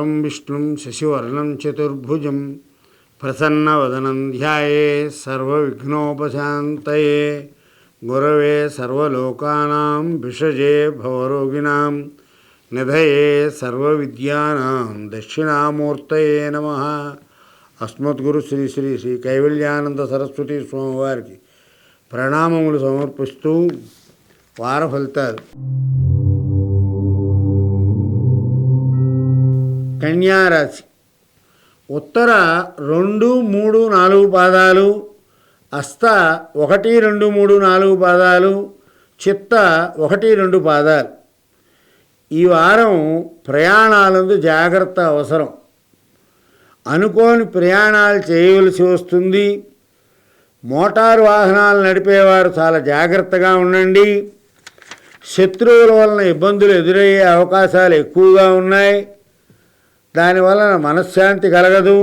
శుక్లాంబరధరం విష్ణుం శశివర్ణం చతుర్భుజం ప్రసన్నవదనం ధ్యాయే సర్వవిఘ్నోపశాంతయే గురవే సర్వలోకానాం విషజే భవరోగిణాం నిధయే సర్వవిద్యానాం దక్షిణామూర్తయే నమః. అస్మద్గురు శ్రీ శ్రీ శ్రీ కైవల్యానంద సరస్వతి స్వామివారికి ప్రణామములు సమర్పిస్తూ వార ఫలితాలు. కన్యారాశి ఉత్తర 2, 3, 4 పాదాలు, హస్త 1, 2, 3, 4 పాదాలు, చిత్త 1, 2 పాదాలు. ఈ వారం ప్రయాణాలందు జాగ్రత్త అవసరం. అనుకోని ప్రయాణాలు చేయవలసి వస్తుంది. మోటారు వాహనాలు నడిపేవారు చాలా జాగ్రత్తగా ఉండండి. శత్రువుల వలన ఇబ్బందులు ఎదురయ్యే అవకాశాలు ఎక్కువగా ఉన్నాయి. దానివలన మనశ్శాంతి కలగదు.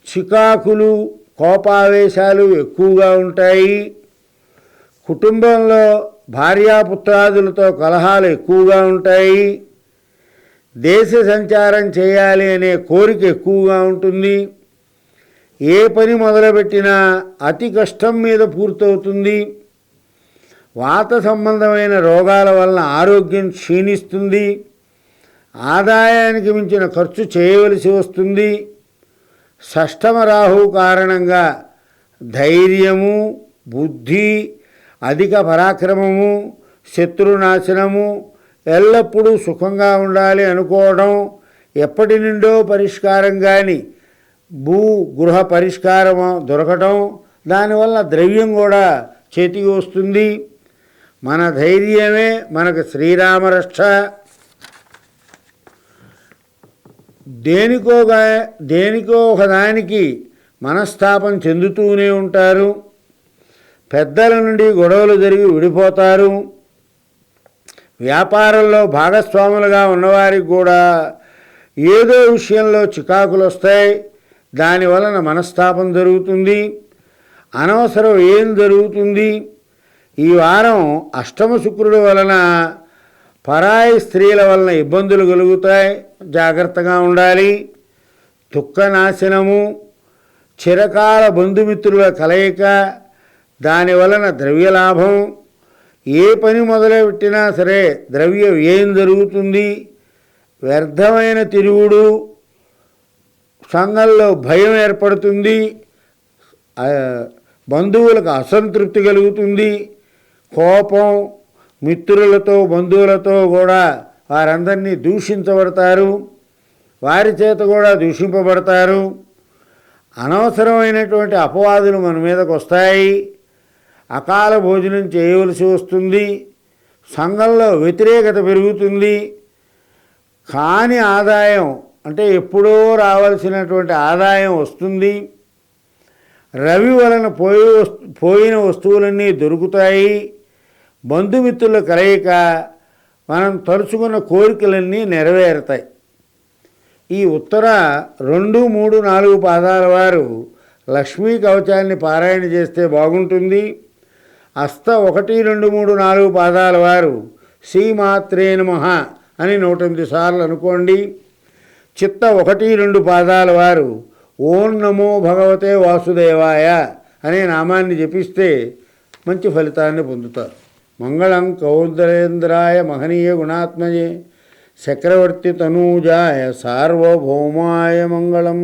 చికాకులు, కోపావేశాలు ఎక్కువగా ఉంటాయి. కుటుంబంలో భార్యాపుత్రాదులతో కలహాలు ఎక్కువగా ఉంటాయి. దేశ సంచారం చేయాలి అనే కోరిక ఎక్కువగా ఉంటుంది. ఏ పని మొదలుపెట్టినా అతి కష్టం మీద పూర్తవుతుంది. వాత సంబంధమైన రోగాల వలన ఆరోగ్యం క్షీణిస్తుంది. ఆదాయానికి మించిన ఖర్చు చేయవలసి వస్తుంది. షష్టమ రాహు కారణంగా ధైర్యము, బుద్ధి, అధిక పరాక్రమము, శత్రునాశనము, ఎల్లప్పుడూ సుఖంగా ఉండాలి అనుకోవడం, ఎప్పటి నుండో పరిష్కారం కానీ గృహ పరిష్కారం దొరకటం, దానివల్ల ద్రవ్యం కూడా చేతికి వస్తుంది. మన ధైర్యమే మనకు శ్రీరామరక్ష. దేనికో ఒకదానికి మనస్తాపం చెందుతూనే ఉంటారు. పెద్దల నుండి గొడవలు జరిగి విడిపోతారు. వ్యాపారంలో భాగస్వాములుగా ఉన్నవారికి కూడా ఏదో విషయంలో చికాకులు వస్తాయి. దానివలన మనస్తాపం జరుగుతుంది. అనవసరం ఏం జరుగుతుంది. ఈ వారం అష్టమ శుక్రుడు వలన పరాయి స్త్రీల వలన ఇబ్బందులు కలుగుతాయి. జాగ్రత్తగా ఉండాలి. దుఃఖనాశనము, చిరకాల బంధుమిత్రుల కలయిక, దానివలన ద్రవ్యలాభం. ఏ పని మొదలుపెట్టినా సరే ద్రవ్య వ్యయం జరుగుతుంది. వ్యర్థమైన తిరుగుడు, సంఘంలో భయం ఏర్పడుతుంది. బంధువులకు అసంతృప్తి కలుగుతుంది. కోపం, మిత్రులతో బంధువులతో కూడా వారందరినీ దూషించబడతారు. వారి చేత కూడా దూషింపబడతారు. అనవసరమైనటువంటి అపవాదులు మన మీదకు వస్తాయి. అకాల భోజనం చేయవలసి వస్తుంది. సంఘంలో వ్యతిరేకత పెరుగుతుంది. కాని ఆదాయం అంటే ఎప్పుడో రావాల్సినటువంటి ఆదాయం వస్తుంది. రవి వలన పోయిన వస్తువులన్నీ దొరుకుతాయి. బంధుమిత్రుల కలయిక, మనం తలుచుకున్న కోరికలన్నీ నెరవేరుతాయి. ఈ ఉత్తర 2, 3, 4 పాదాల వారు లక్ష్మీ కవచాన్ని పారాయణ చేస్తే బాగుంటుంది. హస్త 1, 2, 3, 4 పాదాల వారు శ్రీమాత్రే నమః అని 108 సార్లు అనుకోండి. చిత్త 1, 2 పాదాల వారు ఓం నమో భగవతే వాసుదేవాయ అనే నామాన్ని జపిస్తే మంచి ఫలితాన్ని పొందుతారు. మంగళం కౌందరేంద్రాయ మహనీయ గుణాత్మజే చక్రవర్తి తనూజాయ సార్వభౌమాయ మంగళం.